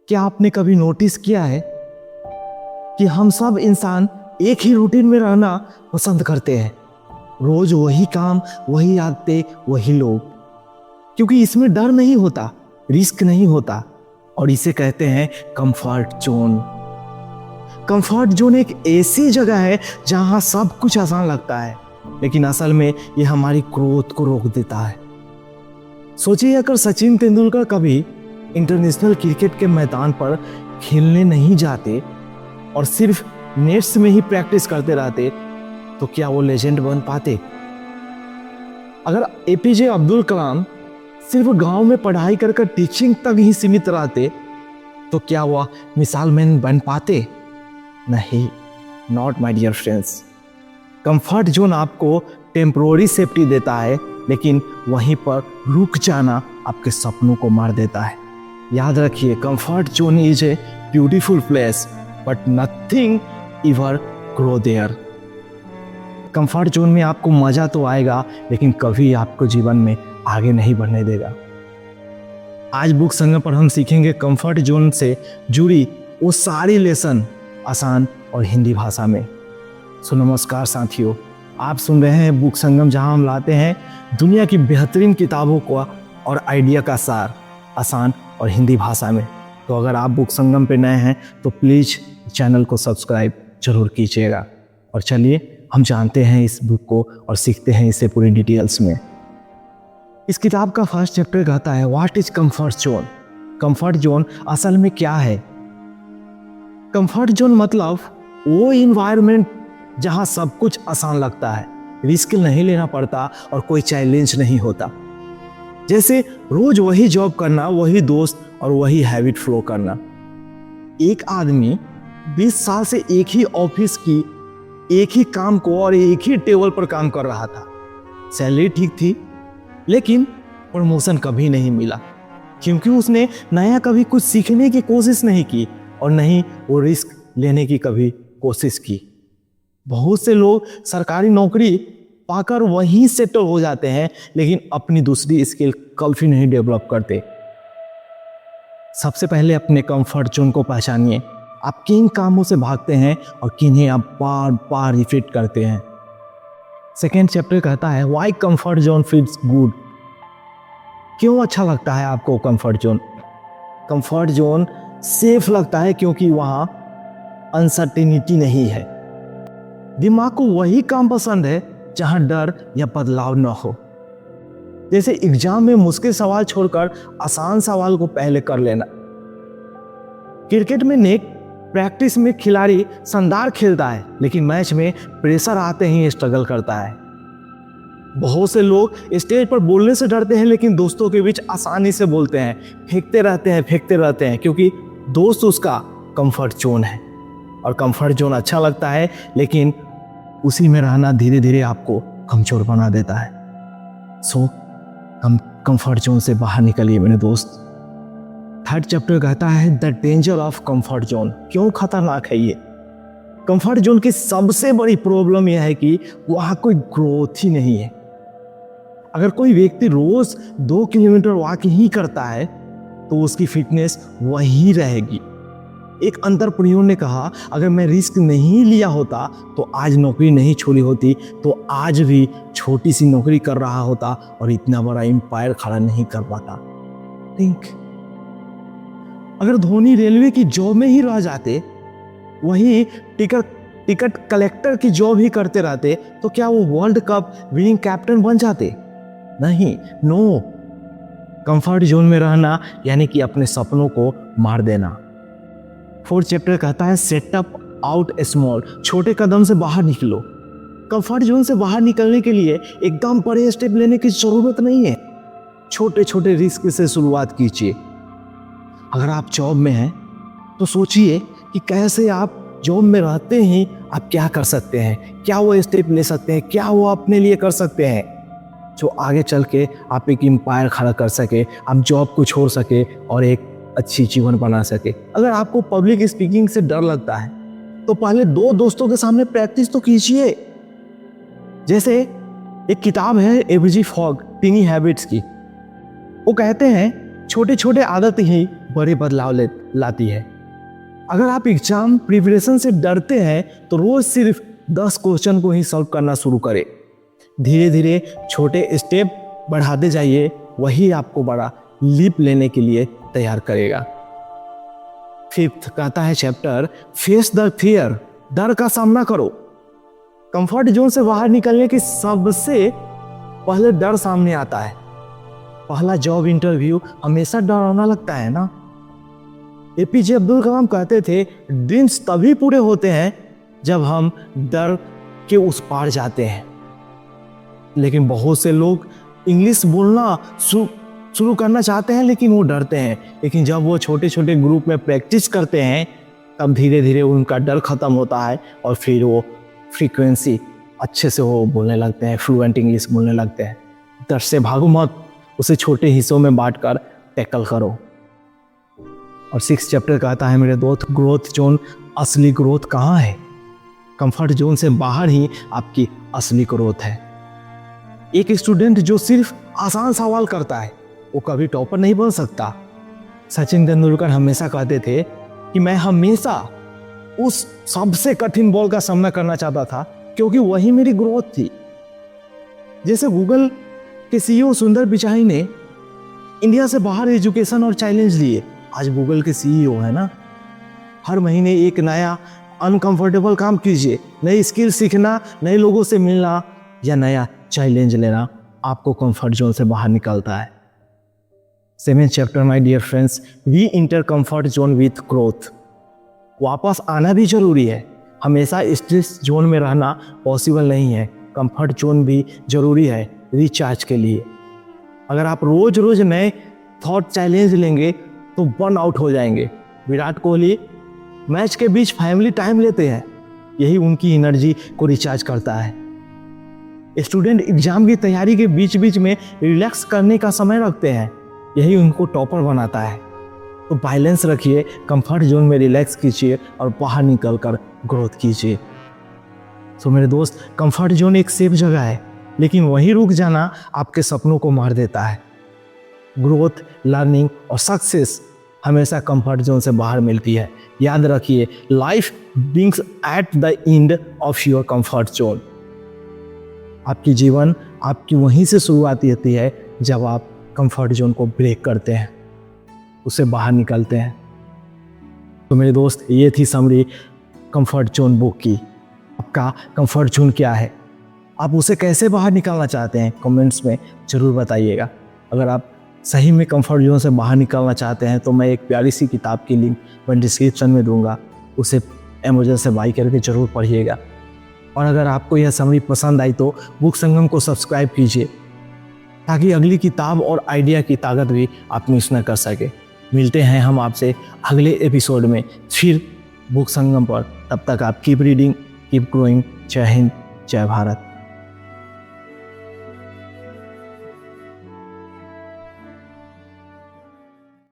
क्या आपने कभी नोटिस किया है कि हम सब इंसान एक ही रूटीन में रहना पसंद करते हैं? रोज वही काम, वही आदतें, वही लोग, क्योंकि इसमें डर नहीं होता, रिस्क नहीं होता, और इसे कहते हैं कंफर्ट जोन। कंफर्ट जोन एक ऐसी जगह है जहां सब कुछ आसान लगता है, लेकिन असल में ये हमारी ग्रोथ को रोक देता है। सोचिए, अगर सचिन तेंदुलकर कभी इंटरनेशनल क्रिकेट के मैदान पर खेलने नहीं जाते और सिर्फ नेट्स में ही प्रैक्टिस करते रहते, तो क्या वो लेजेंड बन पाते? अगर एपीजे अब्दुल कलाम सिर्फ गांव में पढ़ाई कर टीचिंग तक ही सीमित रहते, तो क्या वह मिसाल मैन बन पाते? नहीं, not my dear friends. Comfort zone आपको टेम्पोररी सेफ्टी देता है, लेकिन वहीं पर रुक जाना आपके सपनों को मार देता है। याद रखिए, comfort zone is a beautiful place but nothing ever grow there. Comfort zone में आपको मजा तो आएगा, लेकिन कभी आपको जीवन में आगे नहीं बढ़ने देगा। आज बुक संगम पर हम सीखेंगे कंफर्ट जोन से जुड़ी वो सारी लेसन आसान और हिंदी भाषा में। सो नमस्कार साथियों, आप सुन रहे हैं बुक संगम, जहां हम लाते हैं दुनिया की बेहतरीन किताबों को और आइडिया का सार आसान और हिंदी भाषा में। तो अगर आप बुक संगम पे नए हैं तो प्लीज़ चैनल को सब्सक्राइब जरूर कीजिएगा। और चलिए हम जानते हैं इस बुक को और सीखते हैं इसे पूरी डिटेल्स में। इस किताब का फर्स्ट चैप्टर कहता है what is comfort zone. Comfort zone असल में क्या है? कंफर्ट जोन मतलब वो इन्वायरमेंट जहां सब कुछ आसान लगता है, रिस्क नहीं लेना पड़ता और कोई चैलेंज नहीं होता। जैसे रोज वही जॉब करना, वही दोस्त और वही हैबिट फ्लो करना। एक आदमी 20 साल से एक ही ऑफिस की एक ही काम को और एक ही टेबल पर काम कर रहा था। सैलरी ठीक थी, लेकिन प्रमोशन कभी नहीं मिला, क्योंकि उसने नया कभी कुछ सीखने की कोशिश नहीं की और नहीं वो रिस्क लेने की कभी कोशिश की। बहुत से लोग सरकारी नौकरी पाकर वहीं सेटल हो जाते हैं, लेकिन अपनी दूसरी स्किल कभी नहीं डेवलप करते। सबसे पहले अपने कंफर्ट जोन को पहचानिए। आप किन कामों से भागते हैं और किन्हें आप बार बार रिपीट करते हैं। सेकेंड चैप्टर कहता है why comfort zone feels good. क्यों अच्छा लगता है आपको comfort zone? Comfort zone safe लगता है क्योंकि वहां अनसर्टेनिटी नहीं है। दिमाग को वही काम पसंद है जहां डर या बदलाव न हो। जैसे एग्जाम में मुश्किल सवाल छोड़कर आसान सवाल को पहले कर लेना। क्रिकेट में नेक प्रैक्टिस में खिलाड़ी शानदार खेलता है, लेकिन मैच में प्रेशर आते ही स्ट्रगल करता है। बहुत से लोग स्टेज पर बोलने से डरते हैं, लेकिन दोस्तों के बीच आसानी से बोलते हैं, फेंकते रहते हैं, क्योंकि दोस्त उसका कंफर्ट जोन है। और कंफर्ट जोन अच्छा लगता है, लेकिन उसी में रहना धीरे धीरे आपको कमजोर बना देता है। सो कंफर्ट जोन से बाहर निकलिए मेरे दोस्त। थर्ड चैप्टर कहता है the danger of comfort zone. क्यों खतरनाक है ये? कंफर्ट जोन की सबसे बड़ी प्रॉब्लम यह है कि वहां कोई ग्रोथ ही नहीं है। अगर कोई व्यक्ति रोज 2 किलोमीटर वॉक ही करता है तो उसकी फिटनेस वही रहेगी। एक एंटरप्रेन्योर ने कहा, अगर मैं रिस्क नहीं लिया होता तो आज नौकरी नहीं छोड़ी होती, तो आज भी छोटी सी नौकरी कर रहा होता और इतना बड़ा एम्पायर खड़ा नहीं कर पाता। थिंक, अगर धोनी रेलवे की जॉब में ही रह जाते, वही टिकट कलेक्टर की जॉब ही करते रहते, तो क्या वो वर्ल्ड कप विनिंग कैप्टन बन जाते? नहीं, नो। कंफर्ट जोन में रहना यानी कि अपने सपनों को मार देना। फोर्थ चैप्टर कहता है सेटअप आउट स्मॉल। छोटे कदम से बाहर निकलो। कंफर्ट जोन से बाहर निकलने के लिए एकदम बड़े स्टेप लेने की जरूरत नहीं है। छोटे छोटे रिस्क से शुरुआत कीजिए। अगर आप जॉब में हैं तो सोचिए कि कैसे आप जॉब में रहते ही आप क्या कर सकते हैं, क्या वो स्टेप ले सकते हैं, क्या वो अपने लिए कर सकते हैं जो आगे चल के आप एक एम्पायर खड़ा कर सके, आप जॉब को छोड़ सके और एक अच्छी जीवन बना सके। अगर आपको पब्लिक स्पीकिंग से डर लगता है तो पहले 2 दोस्तों के सामने प्रैक्टिस तो कीजिए। जैसे एक किताब है एबीजी फॉग टीनी हैबिट्स की, वो कहते हैं छोटे छोटे आदत ही बड़े बदलाव लाती है। अगर आप एग्जाम प्रिपरेशन से डरते हैं तो रोज सिर्फ 10 क्वेश्चन को ही सॉल्व करना शुरू करें। धीरे धीरे छोटे स्टेप बढ़ाते जाइए, वही आपको बड़ा लीप लेने के लिए तैयार करेगा। 5th कहता है चैप्टर, फेस द फियर, डर का सामना करो। कंफर्ट जोन से बाहर निकलने की सबसे पहले डर सामने आता है। पहला जॉब इंटरव्यू हमेशा डरावना लगता है ना। एपीजे अब्दुल कलाम कहते थे, ड्रीम्स तभी पूरे होते हैं जब हम डर के उस पार जाते हैं। लेकिन बहुत से लोग इंग्लिश बोलना शुरू करना चाहते हैं लेकिन वो डरते हैं। लेकिन जब वो छोटे छोटे ग्रुप में प्रैक्टिस करते हैं तब धीरे धीरे उनका डर खत्म होता है और फिर वो फ्रीक्वेंसी अच्छे से वो बोलने लगते हैं, फ्लुएंट इंग्लिश बोलने लगते हैं। डर से भागो मत, उसे छोटे हिस्सों में बांटकर टैकल करो। और 6th चैप्टर कहता है मेरे दोस्त, ग्रोथ जोन, असली ग्रोथ कहाँ है? कंफर्ट जोन से बाहर ही आपकी असली ग्रोथ है। एक स्टूडेंट जो सिर्फ आसान सवाल करता है वो कभी टॉपर नहीं बन सकता। सचिन तेंदुलकर हमेशा कहते थे कि मैं हमेशा उस सबसे कठिन बॉल का सामना करना चाहता था क्योंकि वही मेरी ग्रोथ थी। जैसे गूगल के सीईओ सुंदर पिचाई ने इंडिया से बाहर एजुकेशन और चैलेंज लिए, आज गूगल के सीईओ है ना। हर महीने एक नया अनकंफर्टेबल काम कीजिए, नई स्किल सीखना, नए लोगों से मिलना या नया चैलेंज लेना आपको कंफर्ट जोन से बाहर निकालता है। 7th chapter my dear friends, we enter comfort zone with growth. वापस आना भी जरूरी है। हमेशा स्ट्रेस जोन में रहना पॉसिबल नहीं है। कंफर्ट जोन भी जरूरी है रिचार्ज के लिए। अगर आप रोज रोज नए थॉट चैलेंज लेंगे तो बर्न आउट हो जाएंगे। विराट कोहली मैच के बीच फैमिली टाइम लेते हैं, यही उनकी एनर्जी को रिचार्ज करता है। स्टूडेंट एग्जाम की तैयारी के बीच बीच में रिलैक्स करने का समय रखते हैं, यही उनको टॉपर बनाता है। तो बैलेंस रखिए, कंफर्ट जोन में रिलैक्स कीजिए और बाहर निकलकर ग्रोथ कीजिए। तो मेरे दोस्त, कंफर्ट जोन एक सेफ जगह है लेकिन वहीं रुक जाना आपके सपनों को मार देता है। ग्रोथ, लर्निंग और सक्सेस हमेशा कंफर्ट जोन से बाहर मिलती है। याद रखिए, life begins at the end of your comfort zone. आपकी जीवन आपकी वहीं से शुरुआत होती है जब आप कंफर्ट जोन को ब्रेक करते हैं, उससे बाहर निकलते हैं। तो मेरे दोस्त, ये थी समरी कंफर्ट जोन बुक की। आपका कंफर्ट जोन क्या है? आप उसे कैसे बाहर निकालना चाहते हैं? कमेंट्स में ज़रूर बताइएगा। अगर आप सही में कंफर्ट जोन से बाहर निकलना चाहते हैं तो मैं एक प्यारी सी किताब की लिंक मैं डिस्क्रिप्शन में दूंगा, उसे अमेज़न से बाई करके ज़रूर पढ़िएगा। और अगर आपको यह समरी पसंद आई तो बुक संगम को सब्सक्राइब कीजिए ताकि अगली किताब और आइडिया की ताकत भी आप मिस न कर सके। मिलते हैं हम आपसे अगले एपिसोड में फिर बुक संगम पर। तब तक आप कीप रीडिंग, कीप ग्रोइंग। जय हिंद, जय भारत।